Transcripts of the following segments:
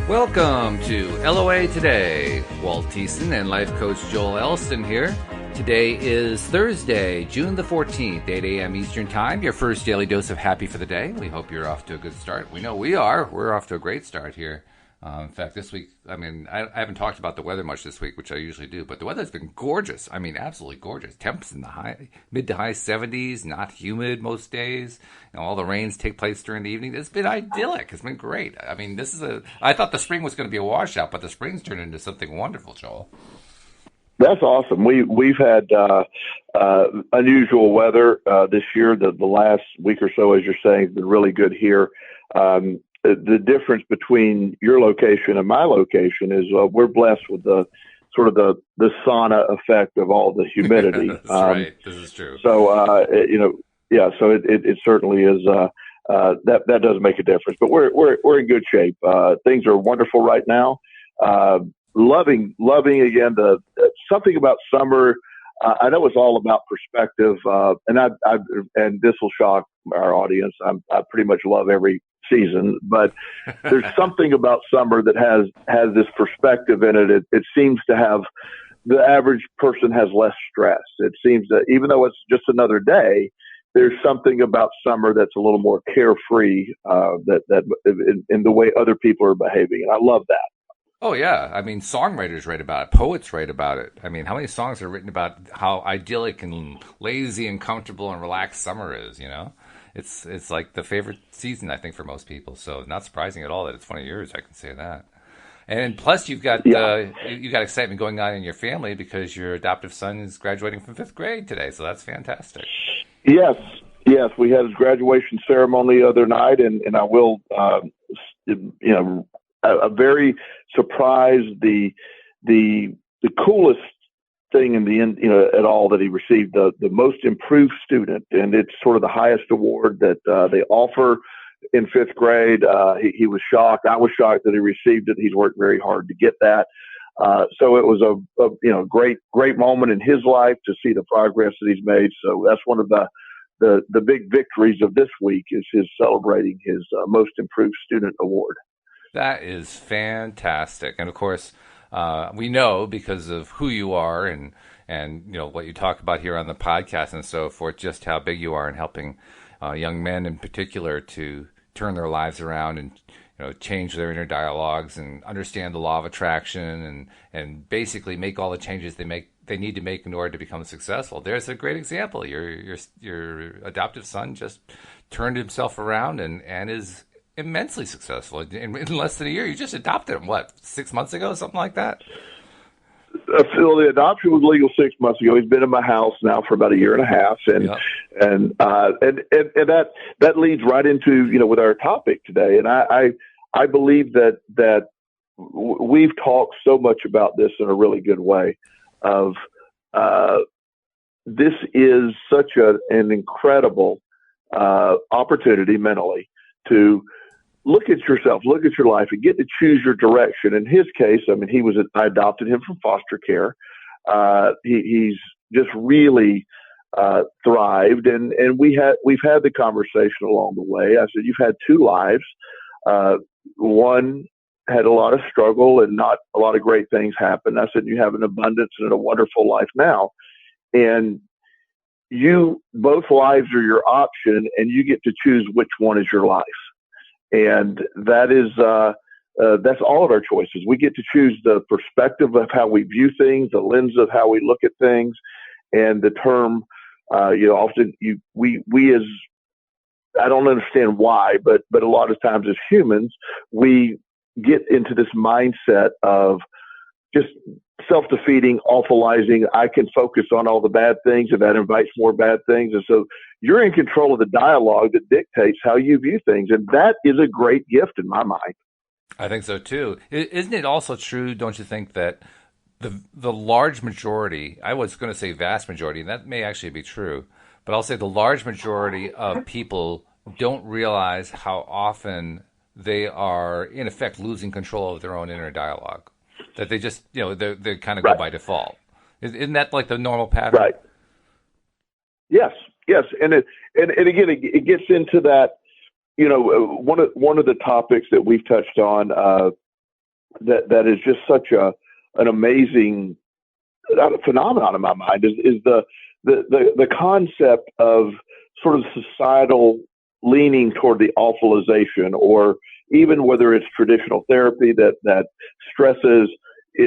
Welcome to LOA Today. Walt and life coach Joel Elston here. Today is Thursday, June the 14th, 8 a.m. Eastern Time, your first daily dose of happy for the day. We hope you're off to a good start. We know we are. We're off to a great start here. In fact, this week, I haven't talked about the weather much this week, which I usually do, but the weather's been gorgeous. I mean, absolutely gorgeous. Temps in the mid to high 70s, not humid most days. All the rains take place during the evening. It's been idyllic. It's been great. I mean, I thought the spring was going to be a washout, but the spring's turned into something wonderful, Joel. That's awesome. We've had unusual weather this year. The last week or so, as you're saying, has been really good here. The difference between your location and my location is we're blessed with the sauna effect of all the humidity. That's right. This is true. So So it certainly is. That does make a difference. But we're in good shape. Things are wonderful right now. Loving again something about summer. I know it's all about perspective, and this will shock our audience. I pretty much love every season, but there's something about summer that has this perspective in it. It seems to have the average person has less stress. It seems that even though it's just another day, there's something about summer that's a little more carefree that in the way other people are behaving, and I love that. Oh, yeah. I mean, songwriters write about it. Poets write about it. I mean, how many songs are written about how idyllic and lazy and comfortable and relaxed summer is, you know? It's like the favorite season, I think, for most people. So not surprising at all that it's one of yours, I can say that. And plus, you've got excitement going on in your family because your adoptive son is graduating from 5th grade today. So that's fantastic. Yes. We had his graduation ceremony the other night, and I will, a very surprised, the coolest thing in the end, at all, that he received the most improved student, and it's sort of the highest award that they offer in 5th grade. He was shocked. I was shocked that he received it. He's worked very hard to get that. So it was a great moment in his life to see the progress that he's made. So that's one of the big victories of this week is his celebrating his most improved student award. That is fantastic. And of course, we know because of who you are and what you talk about here on the podcast and so forth, just how big you are in helping young men in particular to turn their lives around and change their inner dialogues and understand the law of attraction and basically make all the changes they need to make in order to become successful. There's a great example. Your adoptive son just turned himself around and is immensely successful in less than a year. You just adopted him, 6 months ago, something like that? So the adoption was legal 6 months ago. He's been in my house now for about a year and a half, and that leads right into with our topic today. And I believe that we've talked so much about this in a really good way. Of this is such an incredible opportunity mentally to look at yourself, look at your life, and get to choose your direction. In his case, I adopted him from foster care. He's just really thrived, and we've had the conversation along the way. I said, you've had two lives. One had a lot of struggle and not a lot of great things happen. I said, you have an abundance and a wonderful life now, and both lives are your option, and you get to choose which one is your life. And that is, that's all of our choices. We get to choose the perspective of how we view things, the lens of how we look at things, and the term, often we as, I don't understand why, but a lot of times as humans, we get into this mindset of just self-defeating, awfulizing. I can focus on all the bad things, and that invites more bad things. And so you're in control of the dialogue that dictates how you view things. And that is a great gift in my mind. I think so too. Isn't it also true, don't you think, that the large majority, I was going to say vast majority, and that may actually be true, but I'll say the large majority of people don't realize how often they are, in effect, losing control of their own inner dialogue? That they just, they kind of go by default. Isn't that like the normal pattern? Right. Yes. And again, it gets into that, one of the topics that we've touched on that is just such an amazing phenomenon in my mind is the concept of sort of societal leaning toward the awfulization, or even whether it's traditional therapy that stresses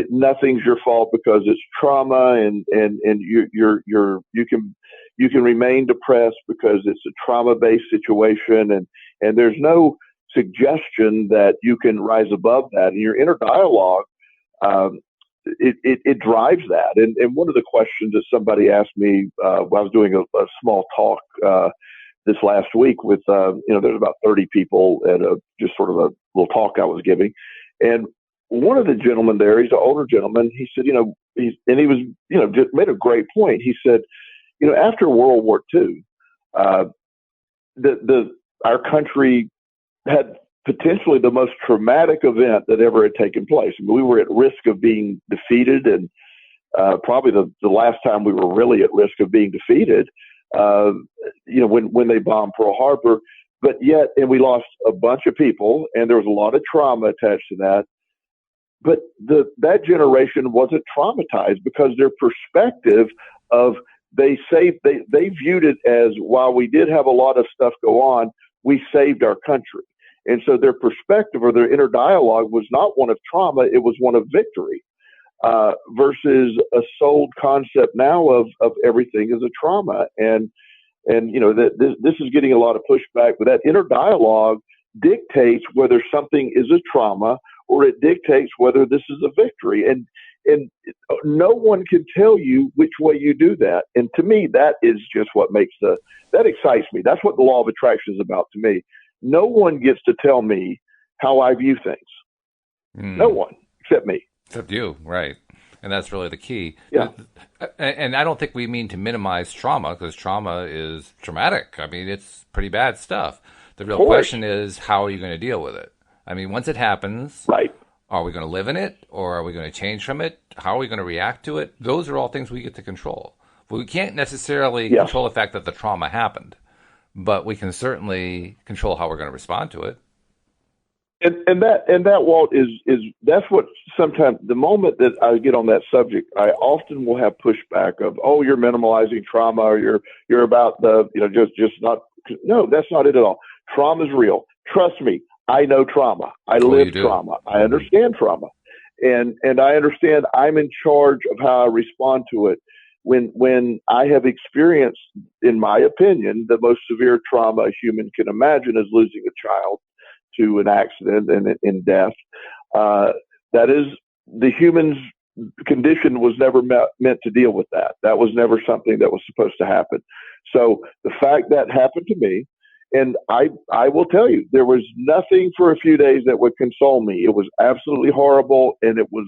nothing's your fault because it's trauma, and you can remain depressed because it's a trauma-based situation, and there's no suggestion that you can rise above that. And your inner dialogue, it drives that. And one of the questions that somebody asked me when I was doing a small talk this last week with, there's about 30 people at just sort of a little talk I was giving. And one of the gentlemen there, he's an older gentleman, he said, he was, just made a great point. He said, after World War II, our country had potentially the most traumatic event that ever had taken place. I mean, we were at risk of being defeated, and probably the last time we were really at risk of being defeated, when they bombed Pearl Harbor. But yet, and we lost a bunch of people, and there was a lot of trauma attached to that. But that generation wasn't traumatized because their perspective of they viewed it as, while we did have a lot of stuff go on, we saved our country. And so their perspective or their inner dialogue was not one of trauma, it was one of victory, versus a sold concept now of everything as a trauma. And this is getting a lot of pushback, but that inner dialogue dictates whether something is a trauma or it dictates whether this is a victory. And no one can tell you which way you do that. And to me, that is just what makes that excites me. That's what the law of attraction is about to me. No one gets to tell me how I view things. No one except me. Except you, right. And that's really the key. Yeah. And I don't think we mean to minimize trauma, because trauma is traumatic. I mean, it's pretty bad stuff. The real question is, how are you going to deal with it? I mean, once it happens, right, are we going to live in it, or are we going to change from it? How are we going to react to it? Those are all things we get to control. But we can't necessarily control the fact that the trauma happened, but we can certainly control how we're going to respond to it. And that, Walt, is that's what sometimes, the moment that I get on that subject, I often will have pushback of, oh, you're minimalizing trauma, or you're about just not. No, that's not it at all. Trauma is real. Trust me, I know trauma. I live trauma. I understand trauma, and I understand I'm in charge of how I respond to it. When I have experienced, in my opinion, the most severe trauma a human can imagine is losing a child to an accident and in death. That is, the human's condition was never meant to deal with that. That was never something that was supposed to happen. So the fact that happened to me, and I will tell you, there was nothing for a few days that would console me. It was absolutely horrible, and it was,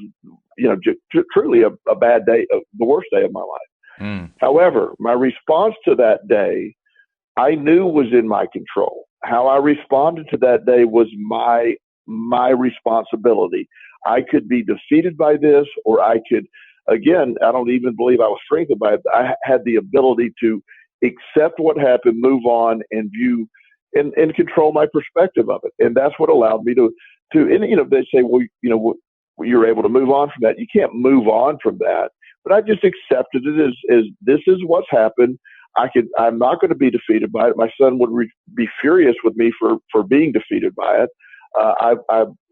truly a bad day, the worst day of my life. However, my response to that day, I knew was in my control. How I responded to that day was my responsibility. I could be defeated by this, or I could, again, I don't even believe I was strengthened by it. I had the ability to accept what happened, move on, and view and control my perspective of it. And that's what allowed me to, and, they say, well, you're able to move on from that. You can't move on from that. But I just accepted it as this is what's happened. I'm not going to be defeated by it. My son would be furious with me for being defeated by it.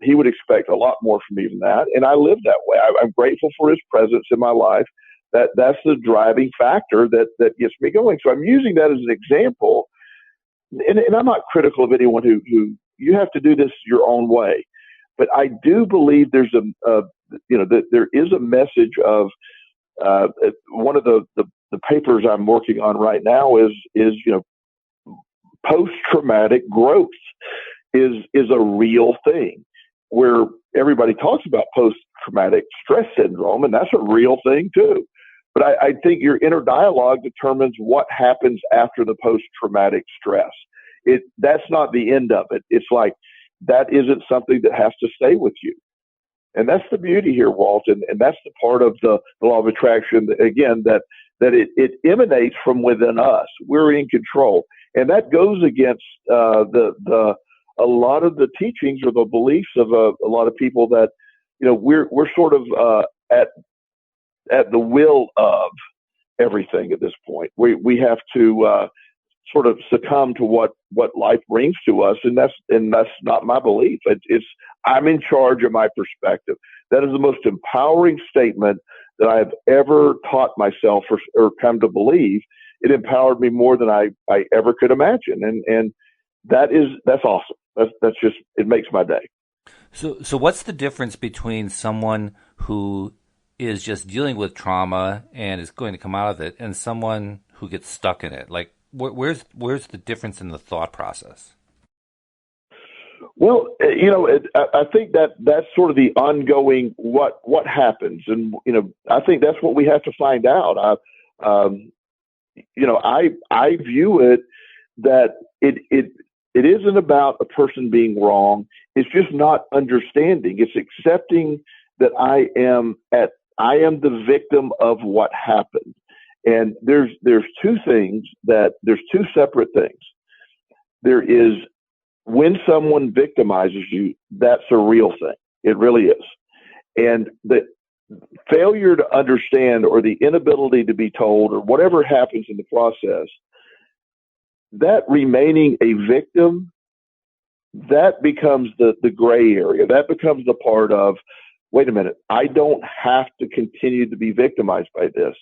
He would expect a lot more from me than that. And I live that way. I'm grateful for his presence in my life. That's the driving factor that gets me going. So I'm using that as an example. And I'm not critical of anyone who you have to do this your own way. But I do believe there's that there is a message of, one of the papers I'm working on right now is post-traumatic growth is a real thing, where everybody talks about post-traumatic stress syndrome, and that's a real thing too. But I think your inner dialogue determines what happens after the post-traumatic stress. That's not the end of it. It's like, that isn't something that has to stay with you. And that's the beauty here, Walt, and that's the part of the law of attraction, again, that it emanates from within us. We're in control. And that goes against a lot of the teachings or the beliefs of a lot of people that, we're sort of at the will of everything at this point. We have to sort of succumb to what life brings to us, and that's not my belief. It's I'm in charge of my perspective. That is the most empowering statement that I've ever taught myself or come to believe. It empowered me more than I ever could imagine, and that's awesome. That's just, it makes my day. So what's the difference between someone who is just dealing with trauma and is going to come out of it, and someone who gets stuck in it? Like, where's the difference in the thought process? Well, I think that's sort of the ongoing what happens, and I think that's what we have to find out. I view it that it isn't about a person being wrong. It's just not understanding. It's accepting that I am the victim of what happened. And there's two separate things. There is, when someone victimizes you, that's a real thing. It really is. And the failure to understand, or the inability to be told, or whatever happens in the process, that remaining a victim, that becomes the gray area. That becomes the part of, wait a minute, I don't have to continue to be victimized by this.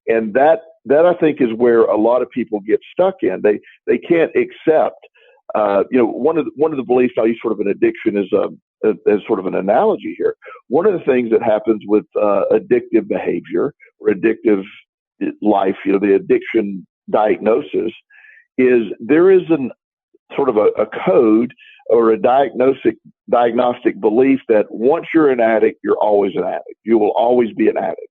And that I think is where a lot of people get stuck in. They can't accept, one of the beliefs, I'll use sort of an addiction as sort of an analogy here. One of the things that happens with addictive behavior or addictive life, the addiction diagnosis, is there is an sort of a code or a diagnostic belief that once you're an addict, you're always an addict. You will always be an addict.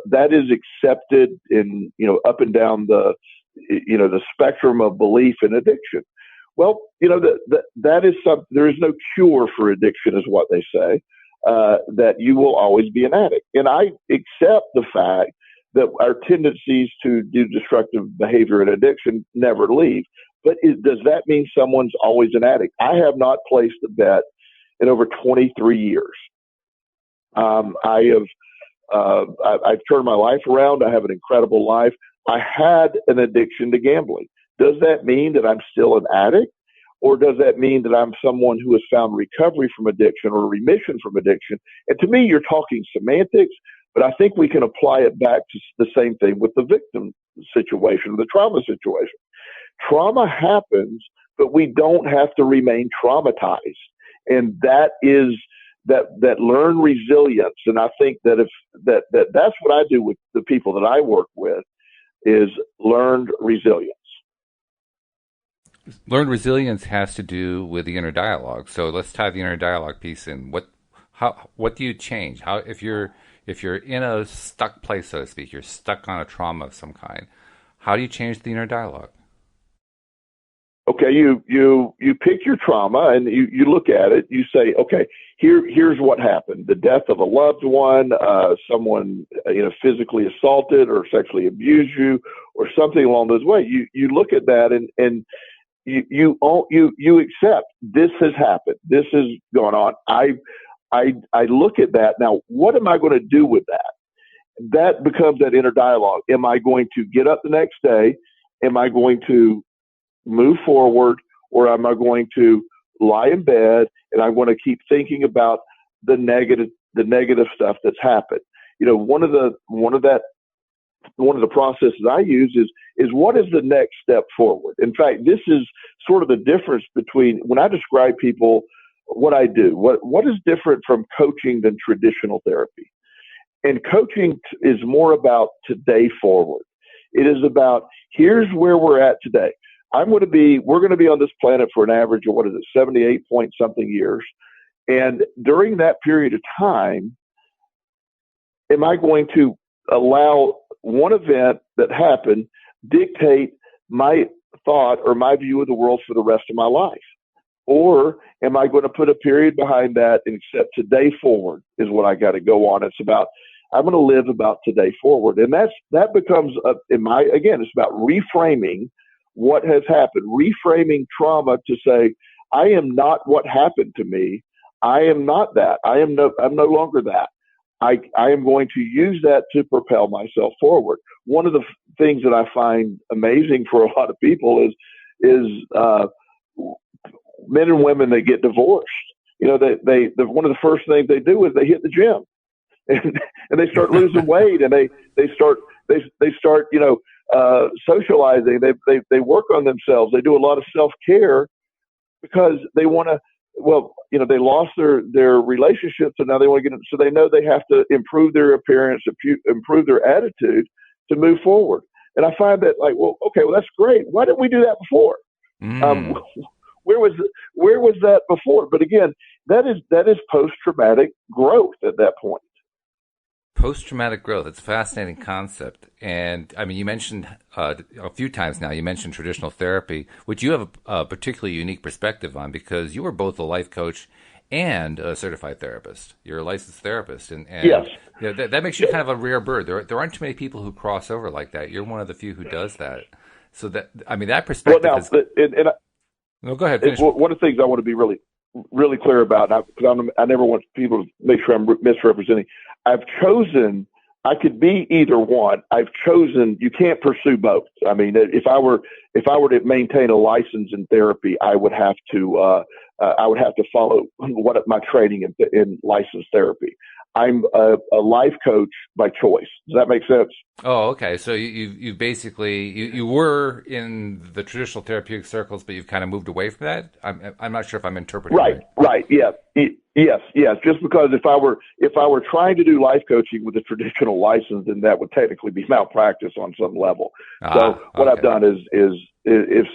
That is accepted in, up and down the spectrum of belief in addiction. Well, that is something. There is no cure for addiction, is what they say. That you will always be an addict, and I accept the fact that our tendencies to do destructive behavior and addiction never leave. But does that mean someone's always an addict? I have not placed a bet in over 23 years. I've turned my life around. I have an incredible life. I had an addiction to gambling. Does that mean that I'm still an addict? Or does that mean that I'm someone who has found recovery from addiction or remission from addiction? And to me, you're talking semantics, but I think we can apply it back to the same thing with the victim situation, the trauma situation. Trauma happens, but we don't have to remain traumatized. And that is that learned resilience. And I think that that's what I do with the people that I work with, is learned resilience. Learned resilience has to do with the inner dialogue. So let's tie the inner dialogue piece in. What do you change? How, if you're in a stuck place, so to speak, you're stuck on a trauma of some kind, how do you change the inner dialogue? Okay, you pick your trauma and you look at it. You say, okay, here's what happened: the death of a loved one, someone physically assaulted or sexually abused you, or something along those ways. You look at that and you accept this has happened. This has gone on. I look at that now. What am I going to do with that? That becomes that inner dialogue. Am I going to get up the next day? Am I going to move forward, or am I going to lie in bed and I'm going to keep thinking about the negative stuff that's happened? One of the processes I use is what is the next step forward? In fact, this is sort of the difference between when I describe people what I do. What is different from coaching than traditional therapy? And coaching is more about today forward. It is about, here's where we're at today. We're going to be on this planet for an average of 78 point something years. And during that period of time, am I going to allow one event that happened dictate my thought or my view of the world for the rest of my life? Or am I going to put a period behind that and accept today forward is what I got to go on? It's about, I'm going to live about today forward. And that becomes, it's about reframing what has happened, reframing trauma to say, I am not what happened to me. I am not that. I'm no longer that. I am going to use that to propel myself forward. One of the things that I find amazing for a lot of people is men and women that get divorced. One of the first things they do is they hit the gym and they start losing weight, and they start socializing. They work on themselves. They do a lot of self care because they want to. Well, they lost their relationships, and now they want to get. So they know they have to improve their appearance, improve their attitude to move forward. And I find that, like, well, okay, well, that's great. Why didn't we do that before? Where was that before? But again, that is post traumatic growth at that point. Post-traumatic growth. It's a fascinating concept. And I mean, you mentioned a few times now, you mentioned traditional therapy, which you have a particularly unique perspective on because you were both a life coach and a certified therapist. You're a licensed therapist. And yes. That makes you kind of a rare bird. There aren't too many people who cross over like that. You're one of the few who does that. So that perspective is... No, go ahead. Finish. One of the things I want to be really, really clear about, because I never want people to make sure I'm misrepresenting. I could be either one. I've chosen, you can't pursue both. I mean, if I were to maintain a license in therapy, I would have to follow my training in licensed therapy. I'm a life coach by choice. Does that make sense? Oh, okay. So you basically you were in the traditional therapeutic circles, but you've kind of moved away from that. I'm not sure if I'm interpreting right. Yeah. Yes. Just because if I were trying to do life coaching with a traditional license, then that would technically be malpractice on some level. So what I've done is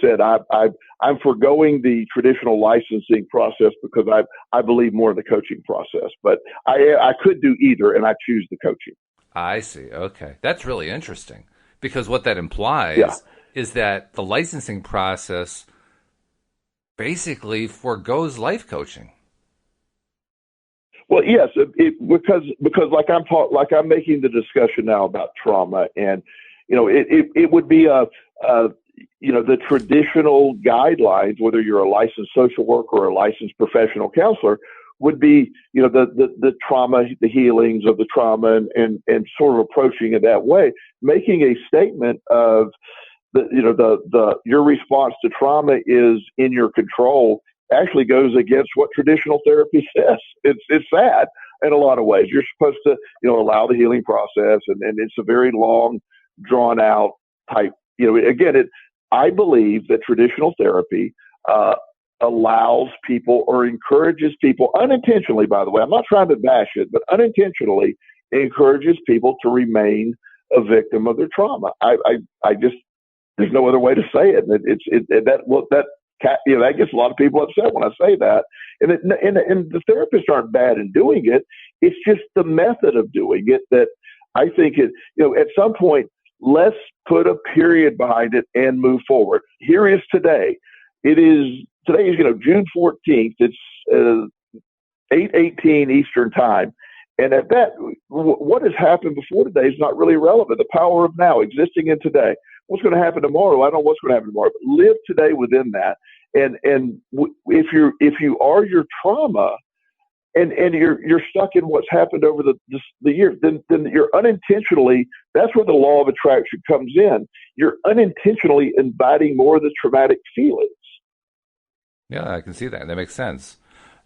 said I'm forgoing the traditional licensing process because I believe more in the coaching process. But I could do either, and I choose the coaching. I see. Okay. That's really interesting because what that implies is that the licensing process basically forgoes life coaching. Well, yes, because like I'm making the discussion now about trauma, and it would be the traditional guidelines, whether you're a licensed social worker or a licensed professional counselor, would be, the trauma, the healings of the trauma and sort of approaching it that way, making a statement of your response to trauma is in your control actually goes against what traditional therapy says. It's sad in a lot of ways. You're supposed to, allow the healing process, and it's a very long, drawn out type, I believe that traditional therapy, allows people or encourages people unintentionally, by the way, I'm not trying to bash it, but unintentionally encourages people to remain a victim of their trauma. I just, there's no other way to say it. That gets a lot of people upset when I say that. And the therapists aren't bad in doing it. It's just the method of doing it that I think at some point, let's put a period behind it and move forward. Here is today. Today is June 14th. It's 8:18 Eastern time. And at that, what has happened before today is not really relevant. The power of now, existing in today. What's going to happen tomorrow? I don't know what's going to happen tomorrow, but live today within that. And if you are your trauma, and you're stuck in what's happened over the years, then you're unintentionally. That's where the law of attraction comes in. You're unintentionally inviting more of the traumatic feelings. Yeah, I can see that. That makes sense.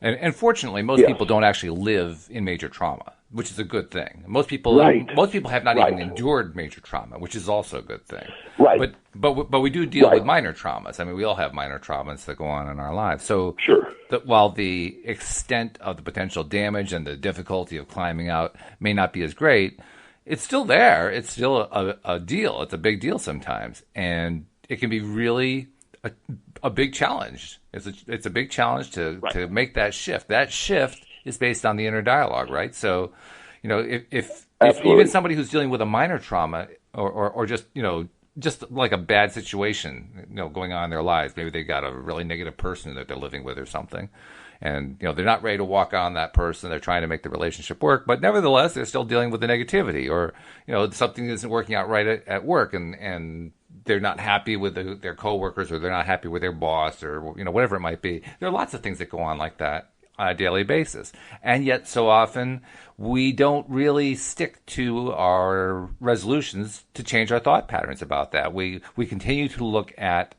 And fortunately, most people don't actually live in major trauma, which is a good thing. Most people have not even endured major trauma, which is also a good thing. Right. But we do deal with minor traumas. I mean, we all have minor traumas that go on in our lives. So sure. While the extent of the potential damage and the difficulty of climbing out may not be as great, it's still there. It's still a deal. It's a big deal sometimes, and it can be really a big challenge. It's a big challenge to make that shift. That shift is based on the inner dialogue, right? So, if even somebody who's dealing with a minor trauma or just like a bad situation, going on in their lives, maybe they got a really negative person that they're living with or something, and they're not ready to walk on that person. They're trying to make the relationship work, but nevertheless, they're still dealing with the negativity, or something isn't working out right at work, and they're not happy with their coworkers, or they're not happy with their boss, or whatever it might be. There are lots of things that go on like that on a daily basis. And yet so often we don't really stick to our resolutions to change our thought patterns about that. We continue to look at,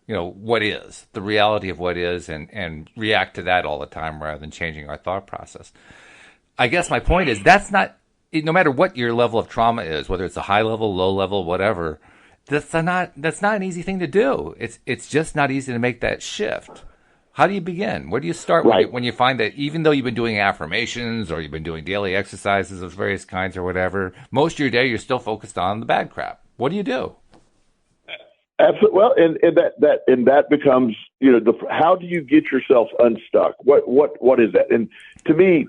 what is, the reality of what is, and react to that all the time rather than changing our thought process. I guess my point is that's not, no matter what your level of trauma is, whether it's a high level, low level, whatever, that's not an easy thing to do. It's just not easy to make that shift. How do you begin? Where do you start when you find that even though you've been doing affirmations or you've been doing daily exercises of various kinds or whatever, most of your day you're still focused on the bad crap? What do you do? Absolutely. Well, and that becomes, how do you get yourself unstuck? What is that? And to me,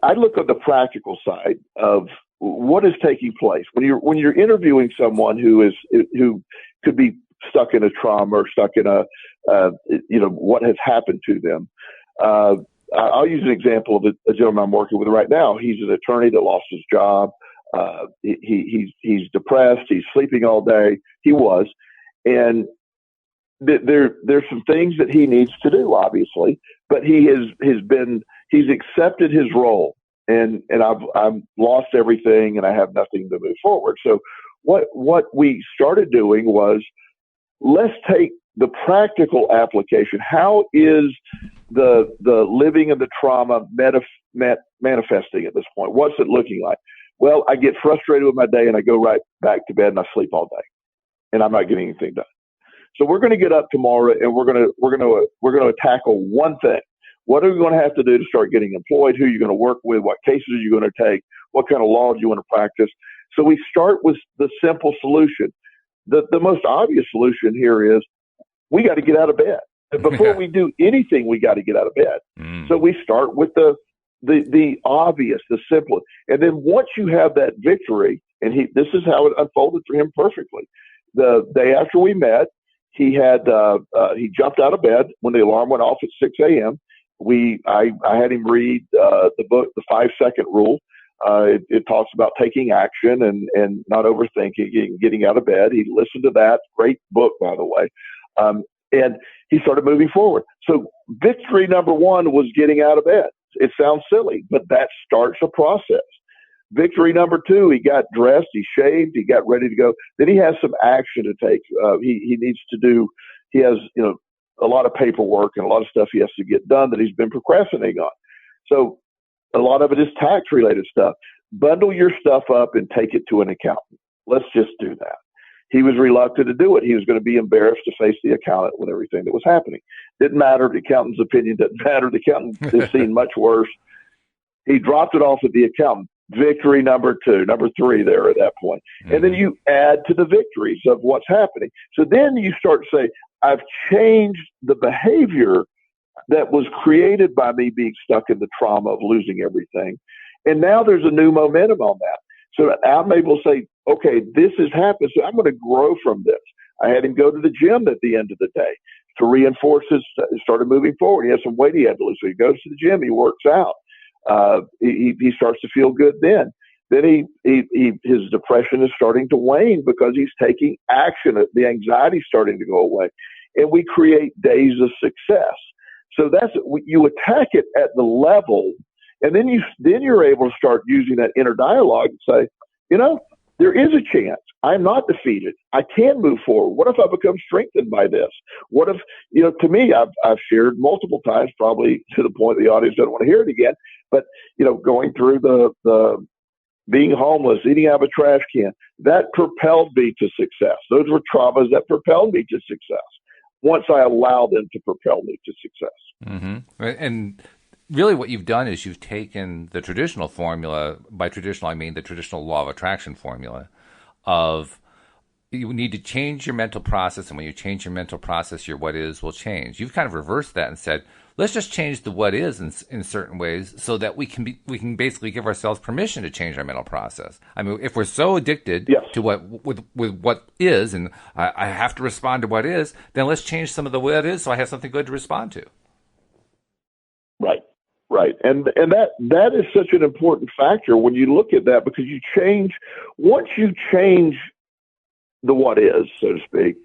I look at the practical side of what is taking place when you're interviewing someone who could be stuck in a trauma or stuck in what has happened to them. I'll use an example of a gentleman I'm working with right now. He's an attorney that lost his job. He's depressed. He's sleeping all day. He was, and there's some things that he needs to do, obviously, but he's accepted his role, and I've lost everything, and I have nothing to move forward. So what we started doing was, let's take the practical application. How is the living of the trauma manifesting at this point? What's it looking like? Well, I get frustrated with my day and I go right back to bed and I sleep all day, and I'm not getting anything done. So we're going to get up tomorrow and we're going to tackle one thing. What are we going to have to do to start getting employed? Who are you going to work with? What cases are you going to take? What kind of law do you want to practice? So we start with the simple solution. The most obvious solution here is we got to get out of bed. Before we do anything, we got to get out of bed. So we start with the obvious, the simple. And then once you have that victory, and this is how it unfolded for him perfectly. The day after we met, he jumped out of bed when the alarm went off at 6 a.m. I had him read the book, The 5-Second Rule. It talks about taking action and not overthinking and getting out of bed. He listened to that. Great book, by the way. And he started moving forward. So victory number one was getting out of bed. It sounds silly, but that starts a process. Victory number two, he got dressed, he shaved, he got ready to go. Then he has some action to take. He has, a lot of paperwork and a lot of stuff he has to get done that he's been procrastinating on. So a lot of it is tax related stuff. Bundle your stuff up and take it to an accountant. Let's just do that. He was reluctant to do it. He was going to be embarrassed to face the accountant with everything that was happening. Didn't matter. The accountant's opinion didn't matter. The accountant has seen much worse. He dropped it off at the accountant. Victory number three there at that point. And then you add to the victories of what's happening. So then you start to say, I've changed the behavior that was created by me being stuck in the trauma of losing everything. And now there's a new momentum on that. So I'm able to say, okay, this has happened, so I'm going to grow from this. I had him go to the gym at the end of the day to reinforce started moving forward. He has some weight he had to lose. So he goes to the gym, he works out. He starts to feel good then. Then his depression is starting to wane because he's taking action. The anxiety's starting to go away. And we create days of success. So you attack it at the level, and then you're able to start using that inner dialogue and say, there is a chance. I'm not defeated. I can move forward. What if I become strengthened by this? What if, to me, I've shared multiple times, probably to the point the audience doesn't want to hear it again, but, going through the being homeless, eating out of a trash can, that propelled me to success. Those were traumas that propelled me to success once I allowed them to propel me to success. Mm-hmm. And really what you've done is you've taken the traditional formula, by traditional I mean the traditional law of attraction formula, of you need to change your mental process, and when you change your mental process, your what is will change. You've kind of reversed that and said, let's just change the what is in certain ways so that we can basically give ourselves permission to change our mental process. I mean, if we're so addicted to with what is, and I have to respond to what is, then let's change some of the what is so I have something good to respond to. Right. And that is such an important factor when you look at that, because once you change the what is, so to speak,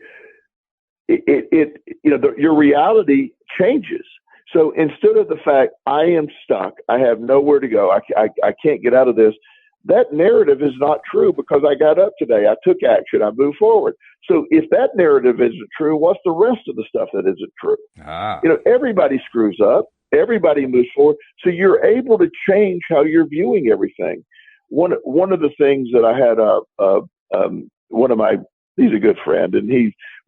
your reality changes. So instead of the fact I am stuck, I have nowhere to go, I can't get out of this, that narrative is not true because I got up today, I took action, I moved forward. So if that narrative isn't true, what's the rest of the stuff that isn't true? Ah. Everybody screws up, everybody moves forward. So you're able to change how you're viewing everything. One of the things that I had one of my he's a good friend, and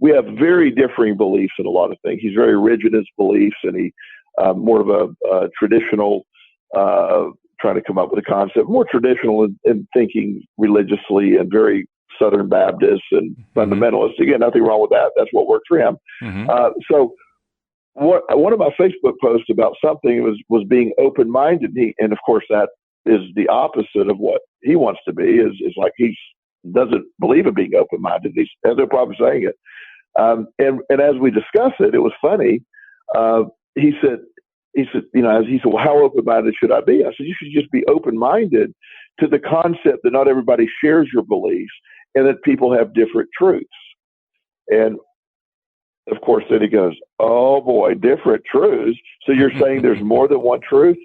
we have very differing beliefs in a lot of things. He's very rigid in his beliefs, and he more of a traditional, trying to come up with a concept, more traditional in thinking religiously, and very Southern Baptist and fundamentalist. Again, nothing wrong with that. That's what worked for him. So one of my Facebook posts about something was being open-minded. And of course that is the opposite of what he wants to be, is like he doesn't believe in being open-minded. He has no problem saying it. And as we discussed it, it was funny. He said, well, how open-minded should I be? I said, you should just be open-minded to the concept that not everybody shares your beliefs and that people have different truths. And of course, then he goes, oh boy, different truths. So you're saying there's more than one truth?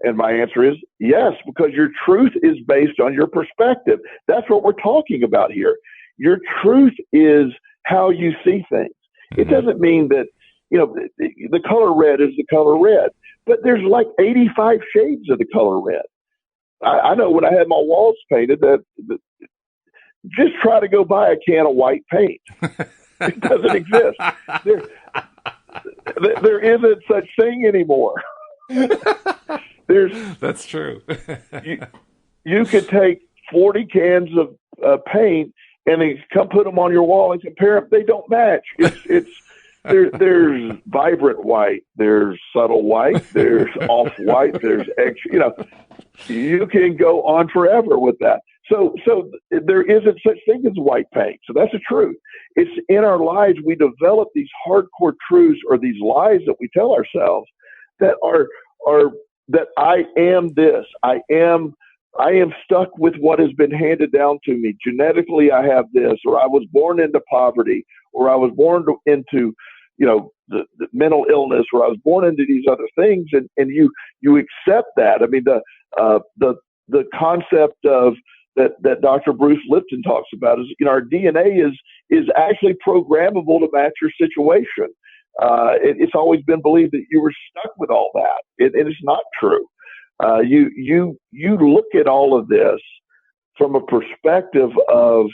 And my answer is yes, because your truth is based on your perspective. That's what we're talking about here. Your truth is how you see things. It doesn't mean that, the color red is the color red, but there's like 85 shades of the color red. I know when I had my walls painted that just try to go buy a can of white paint. It doesn't exist. There isn't such thing anymore. That's true. you could take 40 cans of paint and then come put them on your wall and compare them. They don't match. There's vibrant white, there's subtle white, there's off white, there's extra. You can go on forever with that. So there isn't such thing as white paint. So that's the truth. It's in our lives we develop these hardcore truths or these lies that we tell ourselves that are that I am this. I am stuck with what has been handed down to me. Genetically, I have this, or I was born into poverty, or I was born into, the mental illness, or I was born into these other things, and you accept that. I mean, the concept of that Dr. Bruce Lipton talks about is, our DNA is actually programmable to match your situation. It's always been believed that you were stuck with all that. It is not true. You look at all of this from a perspective of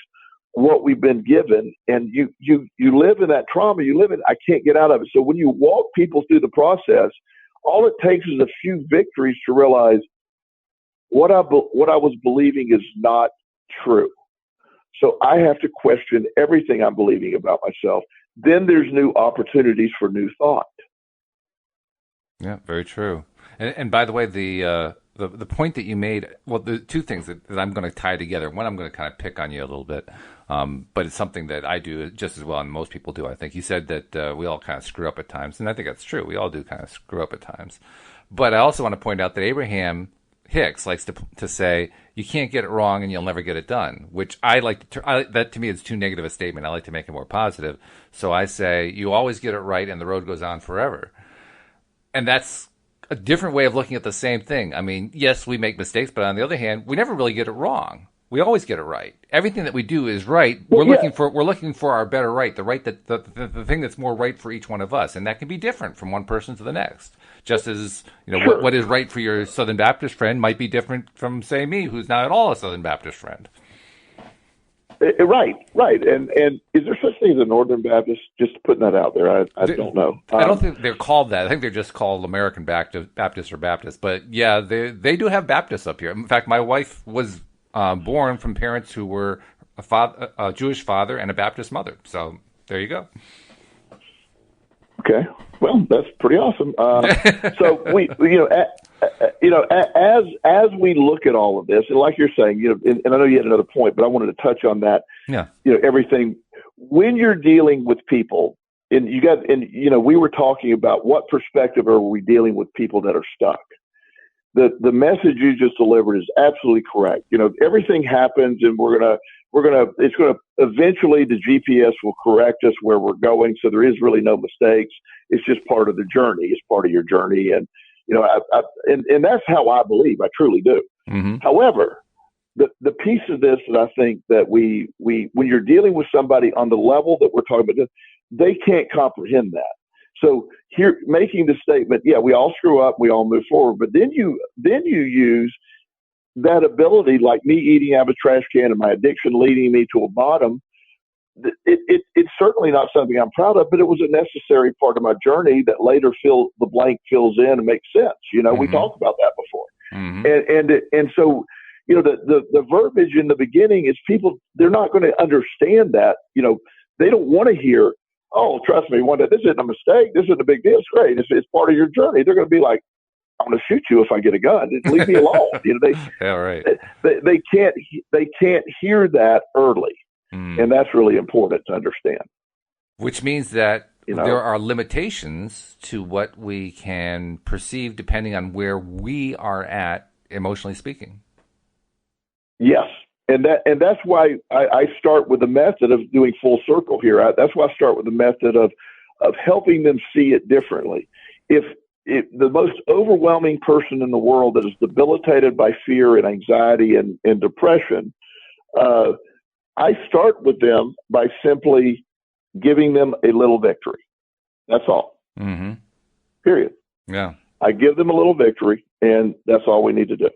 what we've been given, and you live in that trauma. You live in, I can't get out of it. So when you walk people through the process, all it takes is a few victories to realize what I was believing is not true. So I have to question everything I'm believing about myself. Then there's new opportunities for new thought. Yeah, very true. And by the way, the point that you made, well, the two things that I'm going to tie together. One, I'm going to kind of pick on you a little bit, but it's something that I do just as well, and most people do, I think. You said that we all kind of screw up at times, and I think that's true. We all do kind of screw up at times. But I also want to point out that Abraham Hicks likes to say, you can't get it wrong and you'll never get it done, which I like that to me is too negative a statement. I like to make it more positive. So I say, you always get it right and the road goes on forever. And that's a different way of looking at the same thing. I mean, yes, we make mistakes, but on the other hand, we never really get it wrong. We always get it right. Everything that we do is right. We're looking for our better right, the right that the thing that's more right for each one of us, and that can be different from one person to the next. Just as Sure. what is right for your Southern Baptist friend might be different from, say, me, who's not at all a Southern Baptist friend. Right. And is there such thing as a Northern Baptist? Just putting that out there. I don't know. I don't think they're called that. I think they're just called American Baptist or Baptist. But yeah, they do have Baptists up here. In fact, my wife was born from parents who were a Jewish father and a Baptist mother. So there you go. Okay. Well, that's pretty awesome. So we, as we look at all of this, and like you're saying, and I know you had another point, but I wanted to touch on that. Yeah. Everything when you're dealing with people, and we were talking about what perspective are we dealing with people that are stuck. the message you just delivered is absolutely correct. Everything happens, and it's gonna eventually the GPS will correct us where we're going. So there is really no mistakes. It's just part of the journey. It's part of your journey, and and that's how I believe. I truly do. Mm-hmm. However, the piece of this that I think that we when you're dealing with somebody on the level that we're talking about, they can't comprehend that. So here, making the statement, yeah, we all screw up, we all move forward, but then you use that ability, like me eating out of a trash can and my addiction leading me to a bottom. It's certainly not something I'm proud of, but it was a necessary part of my journey that later the blank fills in and makes sense. Mm-hmm. We talked about that before, mm-hmm. and so the verbiage in the beginning is people, they're not going to understand that. They don't want to hear, oh, trust me, this isn't a mistake. This isn't a big deal. It's great. It's part of your journey. They're going to be like, I'm going to shoot you if I get a gun. Leave me alone. Yeah, right. They can't hear that early, and that's really important to understand. Which means that there are limitations to what we can perceive depending on where we are at, emotionally speaking. Yes. And that's why I start with the method of doing full circle here. That's why I start with the method of helping them see it differently. If the most overwhelming person in the world that is debilitated by fear and anxiety and depression, I start with them by simply giving them a little victory. That's all. Mm-hmm. Period. Yeah. I give them a little victory, and that's all we need to do.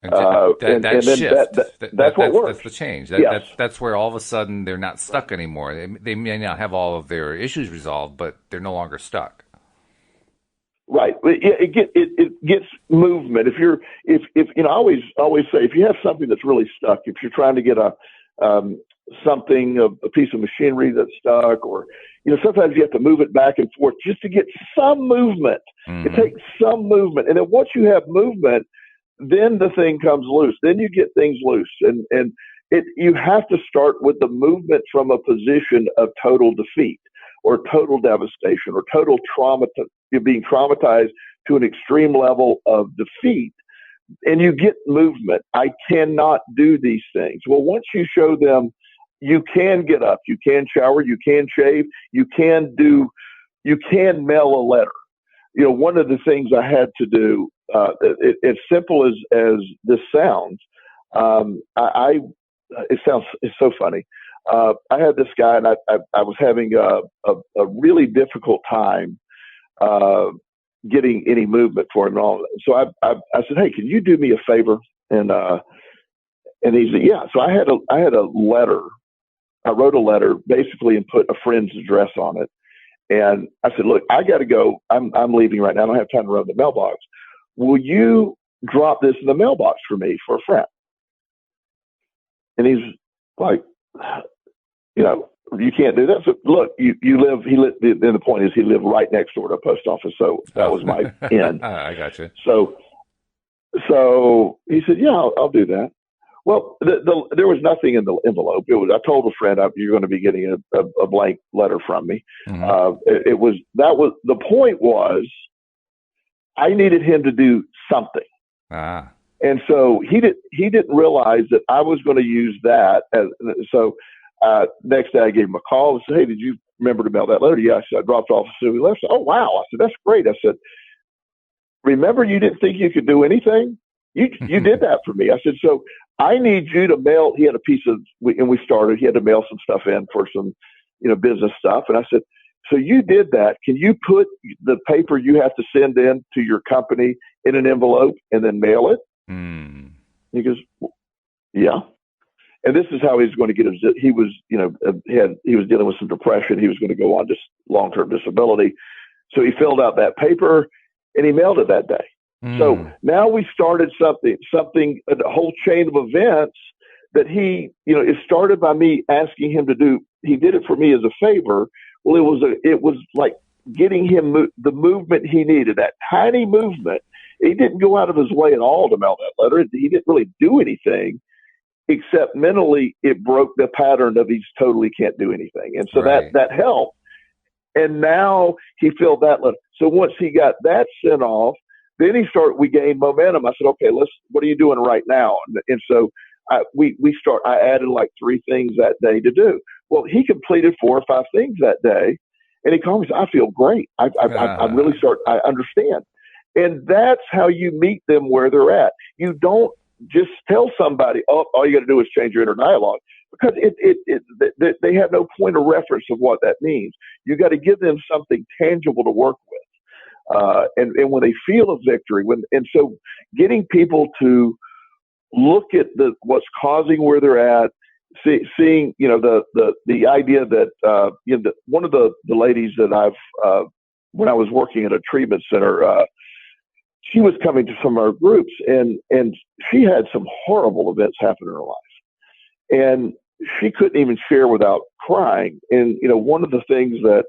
That shift. That's what works. That's the change. Yes. That's where all of a sudden they're not stuck anymore. They may not have all of their issues resolved, but they're no longer stuck. Right. It gets movement. If I always say, if you have something that's really stuck, if you're trying to get a piece of machinery that's stuck, or sometimes you have to move it back and forth just to get some movement. Mm-hmm. It takes some movement, and then once you have movement, then the thing comes loose. Then you get things loose, and you have to start with the movement from a position of total defeat or total devastation or total trauma. You're being traumatized to an extreme level of defeat, and you get movement. I cannot do these things. Well, once you show them you can get up, you can shower, you can shave, you can mail a letter. One of the things I had to do, as simple as this sounds, it's so funny. I had this guy, and I was having a really difficult time getting any movement for him and all. So I said, hey, can you do me a favor? And he said, yeah. So I had a letter. I wrote a letter basically and put a friend's address on it. And I said, look, I got to go. I'm leaving right now. I don't have time to run the mailbox. Will you drop this in the mailbox for me for a friend? And he's like, you can't do that. So look, he lived, and the point is he lived right next door to a post office. So that was my end. I got you. So he said, yeah, I'll do that. Well, there was nothing in the envelope. I told a friend, you're going to be getting a blank letter from me. Mm-hmm. The point was, I needed him to do something. Ah. And so he didn't realize that I was going to use that. Next day I gave him a call and said, hey, did you remember to mail that letter? Yeah. I said, I dropped off as soon as we left. I said, oh, wow. I said, that's great. I said, remember you didn't think you could do anything? You did that for me. I said, so I need you to mail. He had a piece of, and we started, he had to mail some stuff in for some, business stuff. And I said, so you did that. Can you put the paper you have to send in to your company in an envelope and then mail it? Mm. He goes, yeah. And this is how he's going to get his, he was dealing with some depression. He was going to go on just long-term disability. So he filled out that paper and he mailed it that day. Mm. So now we started something, a whole chain of events that it started by me asking him to do. He did it for me as a favor. Well, it was like getting him the movement he needed, that tiny movement. He didn't go out of his way at all to mail that letter. He didn't really do anything, except mentally it broke the pattern of he totally can't do anything. And so right. that helped. And now he filled that letter. So once he got that sent off, we gained momentum. I said, okay, what are you doing right now? And so I added like 3 things that day to do. Well, he completed 4 or 5 things that day, and he called me and said, I feel great. I'm really I understand. And that's how you meet them where they're at. You don't just tell somebody, oh, all you got to do is change your inner dialogue, because they have no point of reference of what that means. You got to give them something tangible to work with. And when they feel a victory, so getting people to look at what's causing where they're at, seeing, the idea that, one of the ladies that when I was working at a treatment center, she was coming to some of our groups, and she had some horrible events happen in her life, and she couldn't even share without crying. And, one of the things that,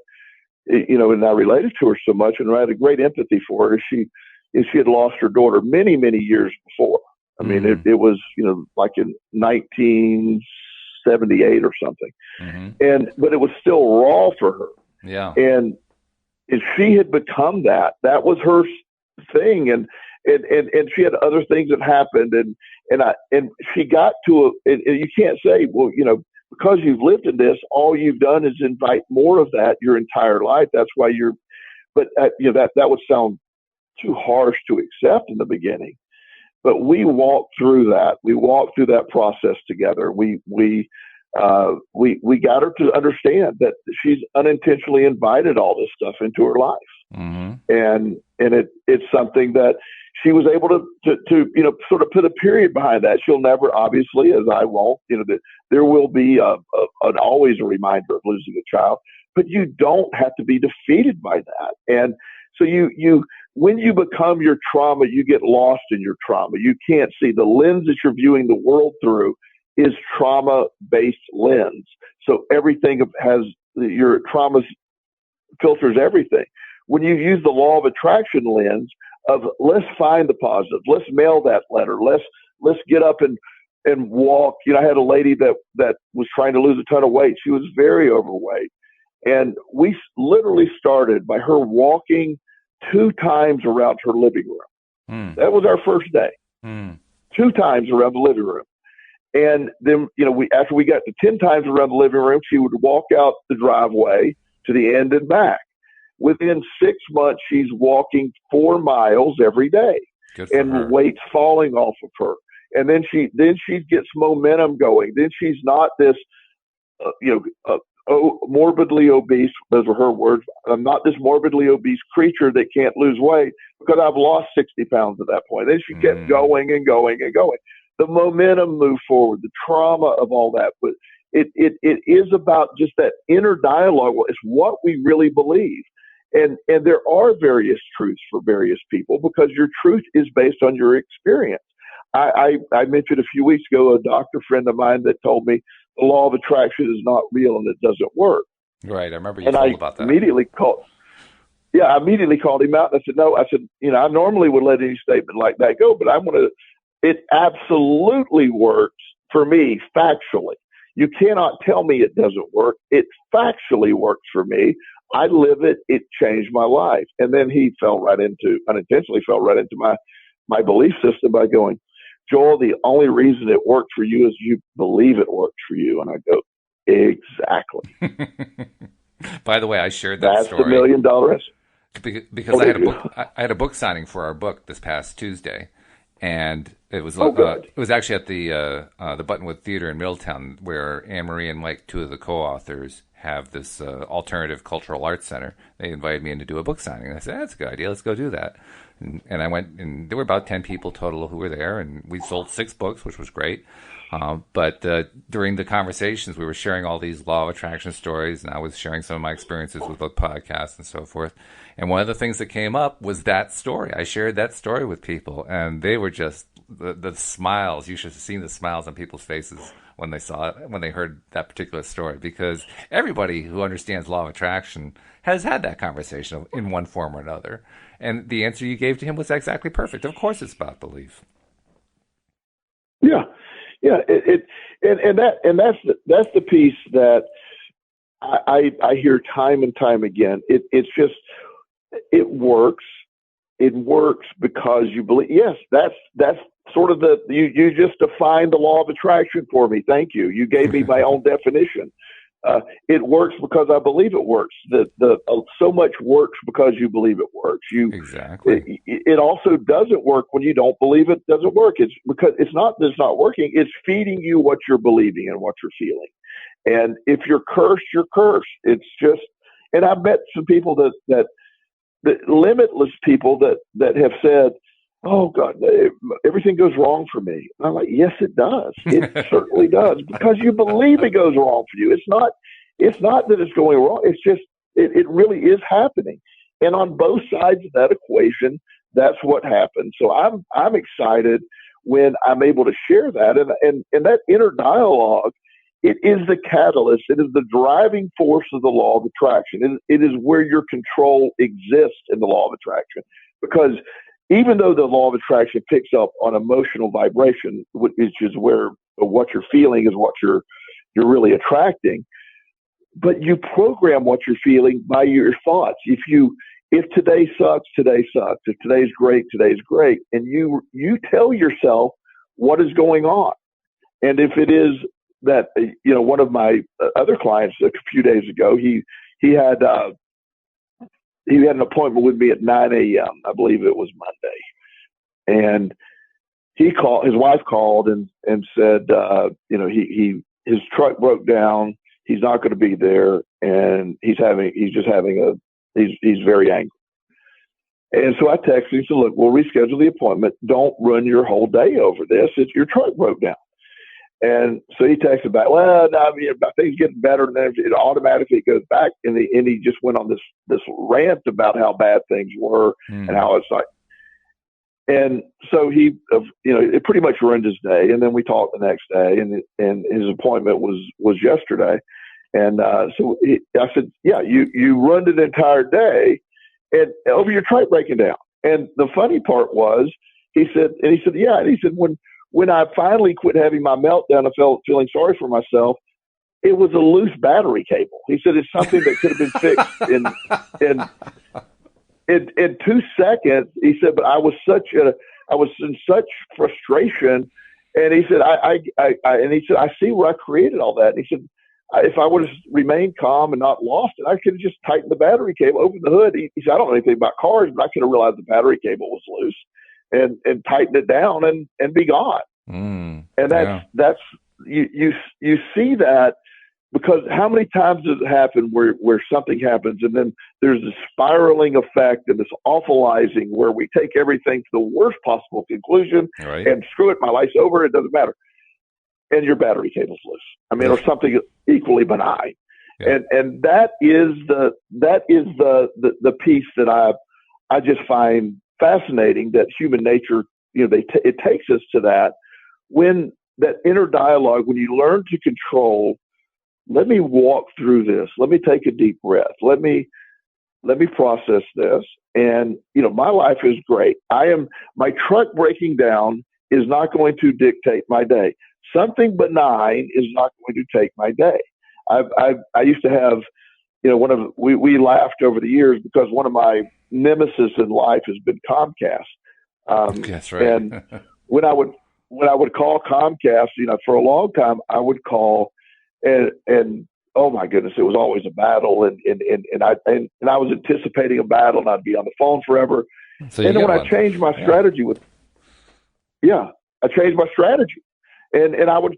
and I related to her so much, and I had a great empathy for her, is she had lost her daughter many, many years before. I mean, it was, like in 1978 or something. Mm-hmm. But it was still raw for her. Yeah. And she had become that was her thing. And she had other things that happened. And she got to and you can't say, well, because you've lived in this, all you've done is invite more of that your entire life. That's why but that would sound too harsh to accept in the beginning. But we walked through that. We walked through that process together. We got her to understand that she's unintentionally invited all this stuff into her life. Mm-hmm. And it's something that she was able to sort of put a period behind that. She'll never, obviously, as I won't, that there will be always a reminder of losing a child, but you don't have to be defeated by that. And so when you become your trauma, you get lost in your trauma. You can't see the lens that you're viewing the world through is trauma-based lens. So everything has your trauma filters everything. When you use the law of attraction lens of let's find the positive, let's mail that letter, let's get up and walk. I had a lady that was trying to lose a ton of weight. She was very overweight, and we literally started by her walking 2 times around her living room. That was our first day. 2 times around the living room. And then, after we got to 10 times around the living room, she would walk out the driveway to the end and back. Within 6 months, she's walking 4 miles every day, and weight's falling off of her. And then she gets momentum going. Then she's not this, morbidly obese. Those are her words. I'm not this morbidly obese creature that can't lose weight because I've lost 60 pounds at that point. Then she kept going and going and going. The momentum moved forward, the trauma of all that. But it is about just that inner dialogue. It's what we really believe. And there are various truths for various people because your truth is based on your experience. I mentioned a few weeks ago a doctor friend of mine that told me the law of attraction is not real and it doesn't work. Right. I remember you told about that. I immediately called him out and I said, no, I normally would let any statement like that go, but it absolutely works for me factually. You cannot tell me it doesn't work. It factually works for me. I live it. It changed my life. And then he unintentionally fell right into my belief system by going, Joel, the only reason it worked for you is you believe it works for you. And I go, exactly. By the way, I shared that story. That's the $1 million answer. Because I had a book signing for our book this past Tuesday. And it was actually at the Buttonwood Theater in Middletown, where Anne-Marie and Mike, 2 of the co-authors, have this alternative cultural arts center. They invited me in to do a book signing. And I said, that's a good idea. Let's go do that. And I went, and there were about 10 people total who were there, and we sold 6 books, which was great. But during the conversations, we were sharing all these law of attraction stories, and I was sharing some of my experiences with the podcast and so forth. And one of the things that came up was that story. I shared that story with people, and they were just the smiles. You should have seen the smiles on people's faces when they saw it, when they heard that particular story, because everybody who understands law of attraction has had that conversation in one form or another. And the answer you gave to him was exactly perfect. Of course, it's about belief. Yeah. Yeah, that's the piece that I hear time and time again. It works. it works because you believe. Yes, that's sort of you just defined the law of attraction for me. Thank you. You gave me my own definition. It works because I believe it works. So much works because you believe it works. Exactly. It also doesn't work when you don't believe it doesn't work. It's because it's not that it's not working. It's feeding you what you're believing and what you're feeling. And if you're cursed, you're cursed. It's just. And I've met some people that limitless people that have said, "Oh God, everything goes wrong for me." And I'm like, "Yes, it does. It certainly does, because you believe it goes wrong for you. It's not that it's going wrong. It's just it really is happening." And on both sides of that equation, that's what happens. So I'm excited when I'm able to share that, and that inner dialogue. It is the catalyst. It is the driving force of the law of attraction. It is where your control exists in the law of attraction. Because even though the law of attraction picks up on emotional vibration, which is where what you're feeling is what you're really attracting, but you program what you're feeling by your thoughts. If today sucks, today sucks. If today's great, and you tell yourself what is going on. And if it is that, one of my other clients a few days ago, he had an appointment with me at 9 a.m. I believe it was Monday, and his wife called and said, his truck broke down. He's not going to be there, and he's very angry. And so I texted him and said, "Look, we'll reschedule the appointment. Don't run your whole day over this. Your truck broke down." And so he texted back, "Well, no, things getting better," and then it automatically goes back. And he just went on this rant about how bad things were and how it's like. And so he, it pretty much ruined his day. And then we talked the next day, and his appointment was yesterday. And so I said, "Yeah, you ruined an entire day, and over your truck breaking down." And the funny part was, he said, "Yeah," and he said, when I finally quit having my meltdown, I felt feeling sorry for myself. It was a loose battery cable. He said it's something that could have been fixed in 2 seconds. He said, but I was in such frustration. And he said, I see where I created all that. And he said, if I would have remained calm and not lost it, I could have just tightened the battery cable, opened the hood. He said, I don't know anything about cars, but I could have realized the battery cable was loose. And tighten it down and be gone. And that's you see that, because how many times does it happen where something happens and then there's a spiraling effect and this awfulizing where we take everything to the worst possible conclusion, right, and screw it, my life's over, it doesn't matter, and your battery cable's loose. I mean, or something equally benign. Yeah. And that is the piece that I just find fascinating, that human nature, it takes us to that, when that inner dialogue, when you learn to control, let me walk through this, let me take a deep breath, let me process this, and my life is great. My truck breaking down is not going to dictate my day. Something benign is not going to take my day. I used to have, we laughed over the years because one of my nemesis in life has been Comcast. That's right. And when I would call Comcast, for a long time, I would call and oh my goodness, it was always a battle, and I was anticipating a battle, and I'd be on the phone forever. So and then when I changed my strategy I changed my strategy, and I would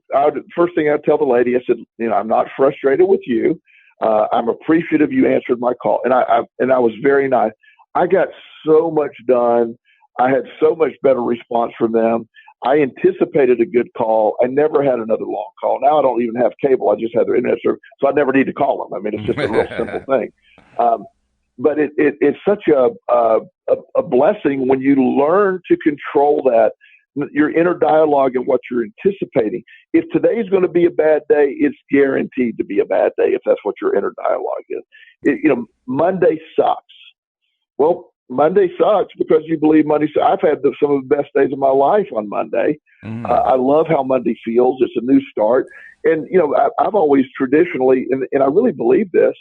first thing I'd tell the lady, I said, I'm not frustrated with you. I'm appreciative you answered my call, and I was very nice. I got so much done. I had so much better response from them. I anticipated a good call. I never had another long call. Now I don't even have cable. I just have their internet service, so I never need to call them. I mean, it's just a real simple thing. But it's such a blessing when you learn to control that, your inner dialogue and what you're anticipating. If today is going to be a bad day, it's guaranteed to be a bad day if that's what your inner dialogue is. Monday sucks. Well, Monday sucks because you believe Monday sucks. I've had some of the best days of my life on Monday. I love how Monday feels. It's a new start. And, I've always traditionally, and I really believe this,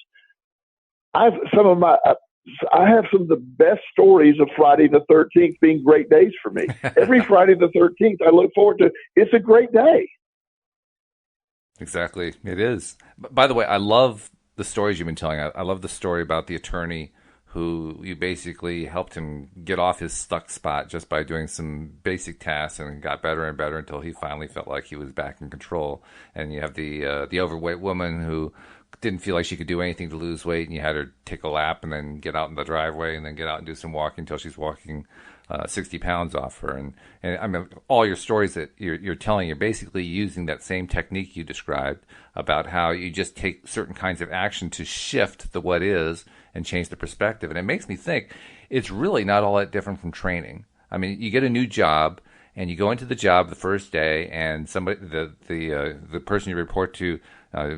I have some of the best stories of Friday the 13th being great days for me. Every Friday the 13th, I look forward to. It's a great day. Exactly. It is. By the way, I love the stories you've been telling. I love the story about the attorney who you basically helped him get off his stuck spot just by doing some basic tasks, and got better and better until he finally felt like he was back in control. And you have the overweight woman who didn't feel like she could do anything to lose weight, and you had her take a lap and then get out in the driveway and then get out and do some walking until she's walking 60 pounds off her. And I mean, all your stories that you're telling, you're basically using that same technique you described about how you just take certain kinds of action to shift the what is and change the perspective. And it makes me think it's really not all that different from training. I mean, you get a new job and you go into the job the first day, and somebody, the person you report to,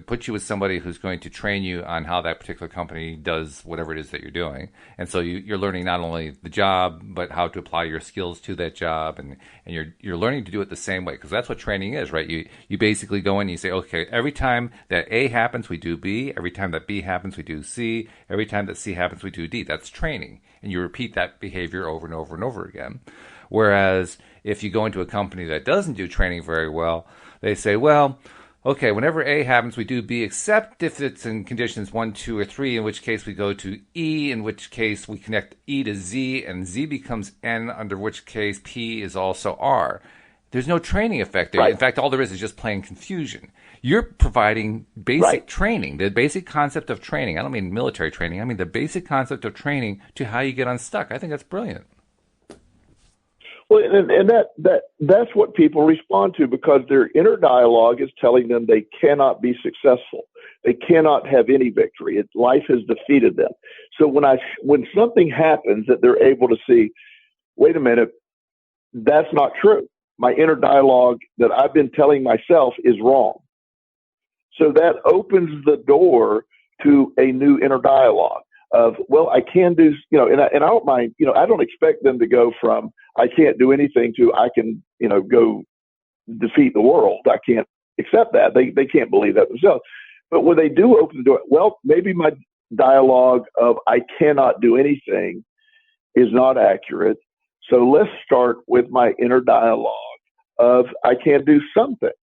put you with somebody who's going to train you on how that particular company does whatever it is that you're doing. And so you're learning not only the job, but how to apply your skills to that job. And you're learning to do it the same way, because that's what training is, right? You basically go in and you say, okay, every time that A happens, we do B. Every time that B happens, we do C. Every time that C happens, we do D. That's training. And you repeat that behavior over and over and over again. Whereas if you go into a company that doesn't do training very well, they say, well, okay, whenever A happens, we do B, except if it's in conditions 1, 2, or 3, in which case we go to E, in which case we connect E to Z, and Z becomes N, under which case P is also R. There's no training effect there. Right. In fact, all there is just plain confusion. You're providing basic training, the basic concept of training. I don't mean military training. I mean the basic concept of training to how you get unstuck. I think that's brilliant. Well, and that's what people respond to, because their inner dialogue is telling them they cannot be successful. They cannot have any victory. Life has defeated them. So when something happens that they're able to see, wait a minute, that's not true. My inner dialogue that I've been telling myself is wrong. So that opens the door to a new inner dialogue of, well, I can do, and I don't mind, I don't expect them to go from I can't do anything to I can, go defeat the world. I can't accept that. They can't believe that themselves. But when they do open the door, well, maybe my dialogue of I cannot do anything is not accurate. So let's start with my inner dialogue of I can do some things.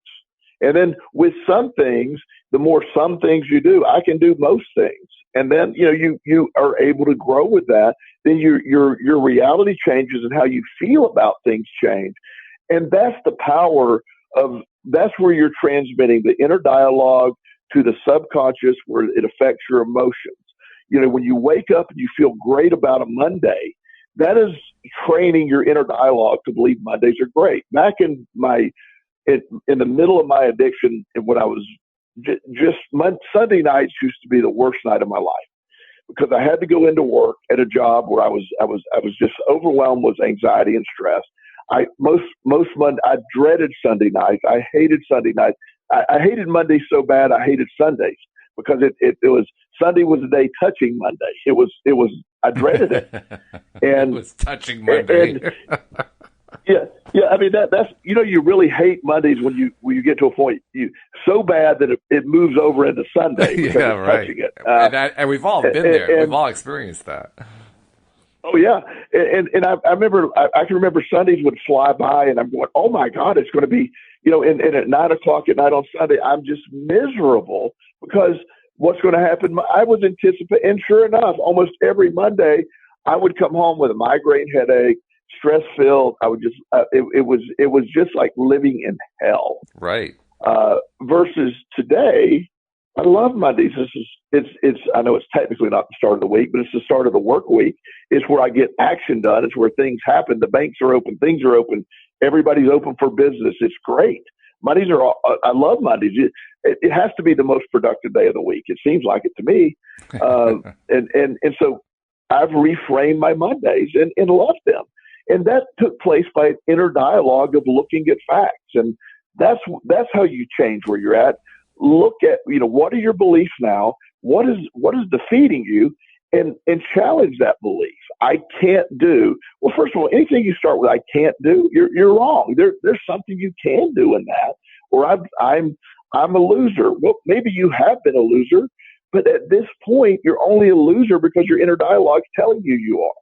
And then with some things, the more some things you do, I can do most things. And then, you are able to grow with that. Then your reality changes and how you feel about things change. And that's the power that's where you're transmitting the inner dialogue to the subconscious, where it affects your emotions. When you wake up and you feel great about a Monday, that is training your inner dialogue to believe Mondays are great. Back in the middle of my addiction, and when I was Sunday nights used to be the worst night of my life, because I had to go into work at a job where I was just overwhelmed with anxiety and stress. Most Monday, I dreaded Sunday nights. I hated Sunday nights. I hated Mondays so bad I hated Sundays, because it was Sunday was the day touching Monday. It was I dreaded it. And it was touching Monday. Yeah. I mean that's you really hate Mondays when you get to a point so bad that it moves over into Sunday because yeah, it's right. touching it. And we've all been there. We've all experienced that. Oh yeah, and I remember I can remember Sundays would fly by, and I'm going, oh my God, it's going to be and at 9:00 at night on Sunday, I'm just miserable because what's going to happen? I was anticipating, and sure enough, almost every Monday I would come home with a migraine headache, stress filled. I would just it was just like living in hell. Right. Versus today, I love Mondays. It's I know it's technically not the start of the week, but it's the start of the work week. It's where I get action done. It's where things happen. The banks are open. Things are open. Everybody's open for business. It's great. Mondays are. I love Mondays. It has to be the most productive day of the week. It seems like it to me. And so I've reframed my Mondays and loved them. And that took place by an inner dialogue of looking at facts. And that's how you change where you're at. Look at, what are your beliefs now? What is defeating you? And challenge that belief. I can't do. Well, first of all, anything you start with, I can't do, you're wrong. There's something you can do in that. Or I'm a loser. Well, maybe you have been a loser, But at this point, you're only a loser because your inner dialogue is telling you are.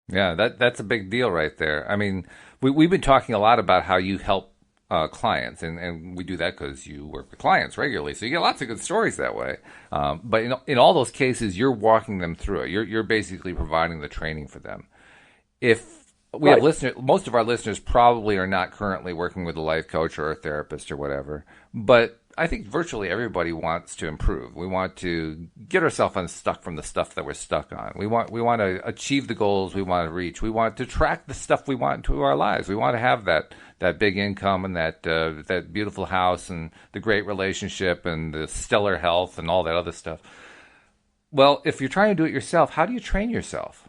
Yeah, that's a big deal right there. I mean, we've been talking a lot about how you help clients, and we do that because you work with clients regularly, so you get lots of good stories that way. But in all those cases, you're walking them through it. You're basically providing the training for them. If we have listeners, most of our listeners probably are not currently working with a life coach or a therapist or whatever, but I think virtually everybody wants to improve. We want to get ourselves unstuck from the stuff that we're stuck on. We want to achieve the goals we want to reach. We want to track the stuff we want into our lives. We want to have that big income and that beautiful house and the great relationship and the stellar health and all that other stuff. Well, if you're trying to do it yourself, how do you train yourself?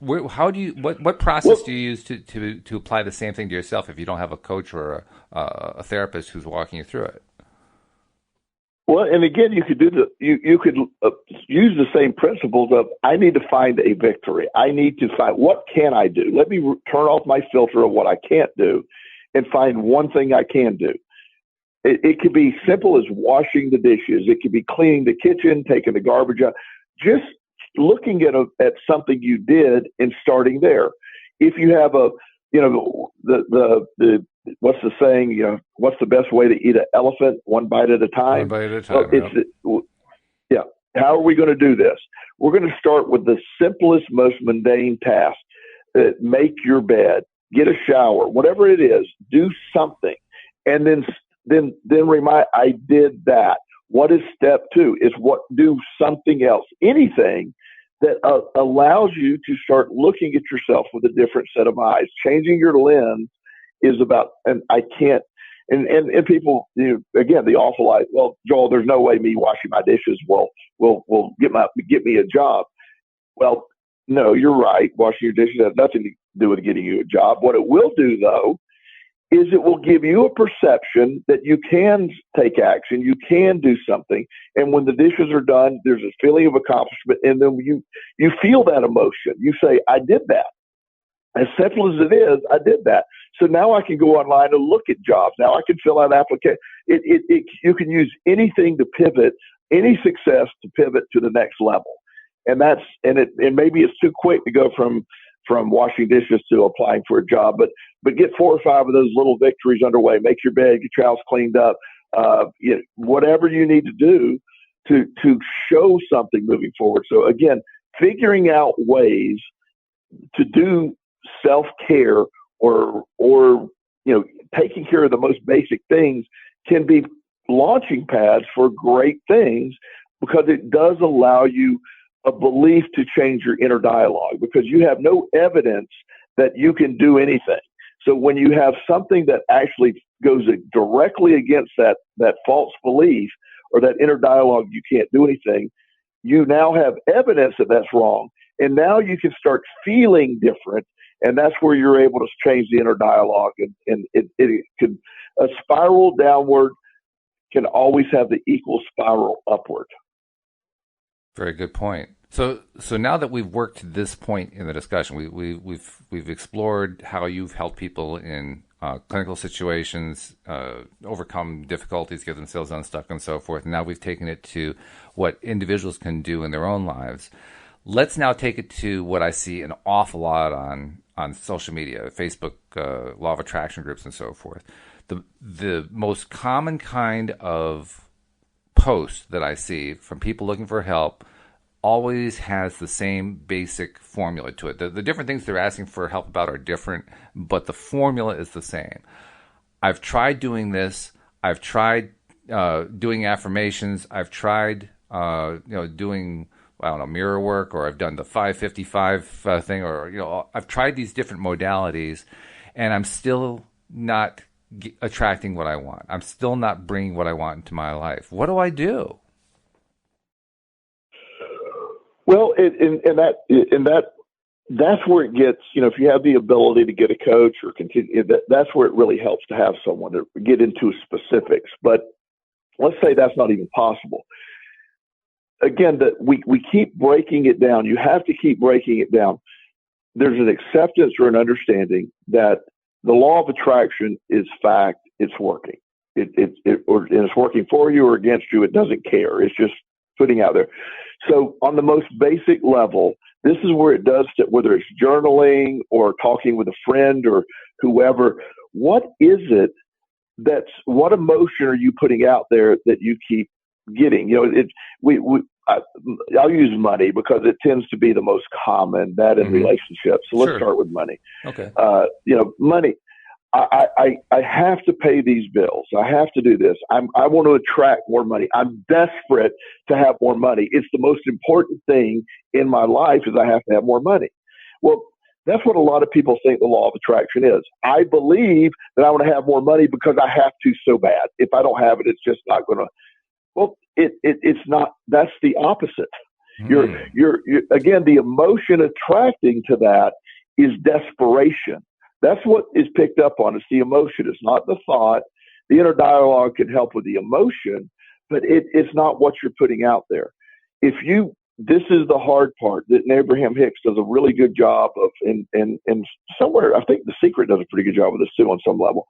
What process do you use to apply the same thing to yourself if you don't have a coach or a therapist who's walking you through it? Well, and again, you could you could use the same principles of I need to find a victory. I need to find what can I do. Let me turn off my filter of what I can't do, and find one thing I can do. It could be simple as washing the dishes. It could be cleaning the kitchen, taking the garbage out. Just looking at something you did and starting there. If you have the what's the saying? What's the best way to eat an elephant? One bite at a time. One bite at a time. Yeah. How are we going to do this? We're going to start with the simplest, most mundane task. Make your bed, get a shower, whatever it is. Do something, and then remind I did that. What is step 2? Is do something else. Anything that allows you to start looking at yourself with a different set of eyes. Changing your lens is about, and I can't, and people, again, the awful life. Well, Joel, there's no way me washing my dishes will get me a job. Well, no, you're right. Washing your dishes has nothing to do with getting you a job. What it will do, though, is it will give you a perception that you can take action, you can do something. And when the dishes are done, there's a feeling of accomplishment. And then you feel that emotion. You say, I did that. As simple as it is, I did that. So now I can go online and look at jobs. Now I can fill out applications. You can use anything to pivot, any success to pivot to the next level. And maybe it's too quick to go from washing dishes to applying for a job, but get 4 or 5 of those little victories underway. Make your bed, get your house cleaned up, whatever you need to do to show something moving forward. So again, figuring out ways to do self-care or taking care of the most basic things can be launching pads for great things, because it does allow you a belief to change your inner dialogue, because you have no evidence that you can do anything. So when you have something that actually goes directly against that false belief or that inner dialogue, you can't do anything, you now have evidence that that's wrong. And now you can start feeling different. And that's where you're able to change the inner dialogue. And it can, a spiral downward can always have the equal spiral upward. Very good point. So now that we've worked to this point in the discussion, we've explored how you've helped people in clinical situations overcome difficulties, get themselves unstuck, and so forth. And now we've taken it to what individuals can do in their own lives. Let's now take it to what I see an awful lot on social media, Facebook, law of attraction groups, and so forth. The most common kind of post that I see from people looking for help always has the same basic formula to it. The different things they're asking for help about are different, but the formula is the same. I've tried doing this. I've tried doing affirmations. I've tried doing mirror work, or I've done the 555 thing, or I've tried these different modalities, and I'm still not attracting what I want. I'm still not bringing what I want into my life. What do I do? Well, that's where it gets, if you have the ability to get a coach or continue, that's where it really helps to have someone to get into specifics. But let's say that's not even possible. Again, we keep breaking it down. You have to keep breaking it down. There's an acceptance or an understanding that the law of attraction is fact. It's working. It's working for you or against you. It doesn't care. It's just putting out there. So on the most basic level, this is where it does sit, whether it's journaling or talking with a friend or whoever. What is it what emotion are you putting out there that you keep getting? I'll use money because it tends to be the most common, that in relationships. So let's start with money. Okay. Money. I have to pay these bills. I have to do this. I want to attract more money. I'm desperate to have more money. It's the most important thing in my life is I have to have more money. Well, that's what a lot of people think the law of attraction is. I believe that I want to have more money because I have to so bad. If I don't have it, it's just not going to. Well, it's not. That's the opposite. You're again, the emotion attracting to that is desperation. That's what is picked up on. It's the emotion. It's not the thought. The inner dialogue can help with the emotion, but it's not what you're putting out there. This is the hard part that Abraham Hicks does a really good job of, and somewhere I think The Secret does a pretty good job of this too on some level.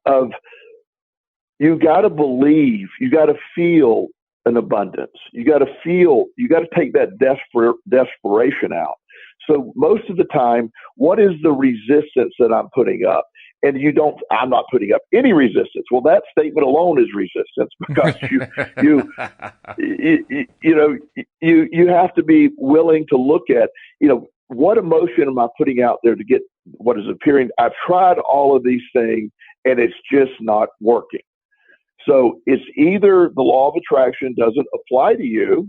Of you got to believe, you got to feel an abundance. You got to take that desperation out. So most of the time, what is the resistance that I'm putting up? And I'm not putting up any resistance. Well, that statement alone is resistance because you have to be willing to look at, what emotion am I putting out there to get what is appearing? I've tried all of these things and it's just not working. So it's either the law of attraction doesn't apply to you,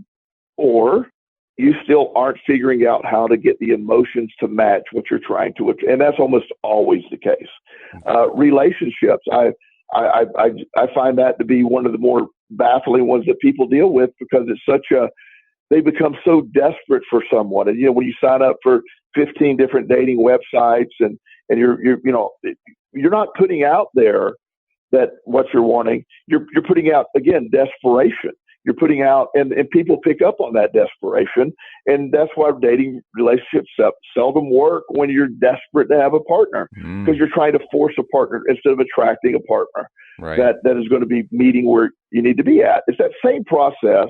or you still aren't figuring out how to get the emotions to match what you're trying to, and that's almost always the case. Relationships, I find that to be one of the more baffling ones that people deal with because they become so desperate for someone. And when you sign up for 15 different dating websites and you're not putting out there that what you're wanting, you're putting out, again, desperation. You're putting out, and people pick up on that desperation. And that's why dating relationships seldom work when you're desperate to have a partner, because you're trying to force a partner instead of attracting a partner that is going to be meeting where you need to be at. It's that same process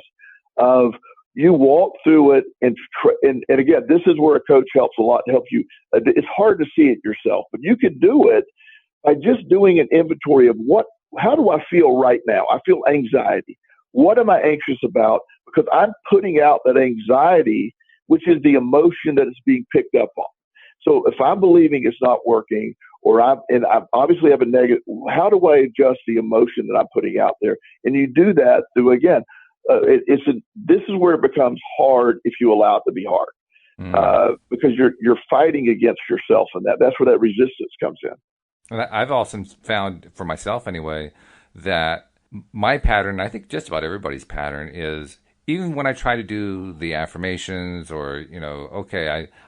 of you walk through it. And again, this is where a coach helps a lot to help you. It's hard to see it yourself, but you can do it by just doing an inventory of how do I feel right now? I feel anxiety. What am I anxious about? Because I'm putting out that anxiety, which is the emotion that is being picked up on. So if I'm believing it's not working, or I obviously have a negative, how do I adjust the emotion that I'm putting out there? And you do that through, again, this is where it becomes hard if you allow it to be hard, because you're fighting against yourself, and that's where that resistance comes in. And I've also found, for myself anyway, that my pattern, I think just about everybody's pattern, is even when I try to do the affirmations or,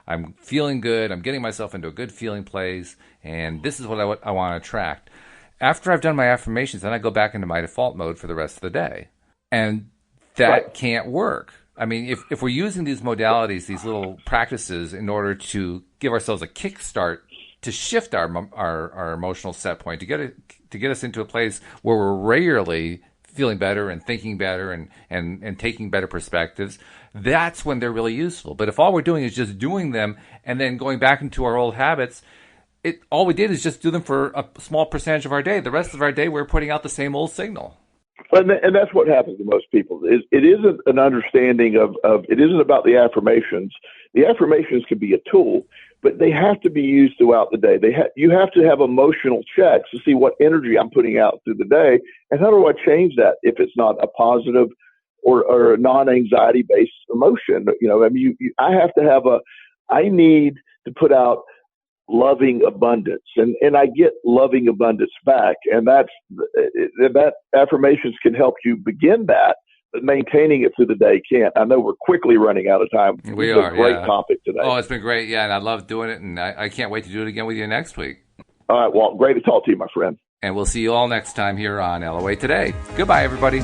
I'm feeling good, I'm getting myself into a good feeling place, and this is what I want to attract. After I've done my affirmations, then I go back into my default mode for the rest of the day. And that can't work. I mean, if we're using these modalities, these little practices, in order to give ourselves a kickstart to shift our emotional set point, to get us into a place where we're regularly feeling better and thinking better and taking better perspectives, that's when they're really useful. But if all we're doing is just doing them and then going back into our old habits, all we did is just do them for a small percentage of our day. The rest of our day, we're putting out the same old signal. And that's what happens to most people. It isn't an understanding of it isn't about the affirmations. The affirmations can be a tool, but they have to be used throughout the day. You have to have emotional checks to see what energy I'm putting out through the day, and how do I change that if it's not a positive or a non-anxiety based emotion. I have to have I need to put out loving abundance, and I get loving abundance back, and that affirmations can help you begin that, but maintaining it through the day can't. I know we're quickly running out of time. We are. A great topic today. Oh, it's been great, and I love doing it, and I can't wait to do it again with you next week. All right, Walt, great to talk to you, my friend. And we'll see you all next time here on LOA Today. Goodbye, everybody.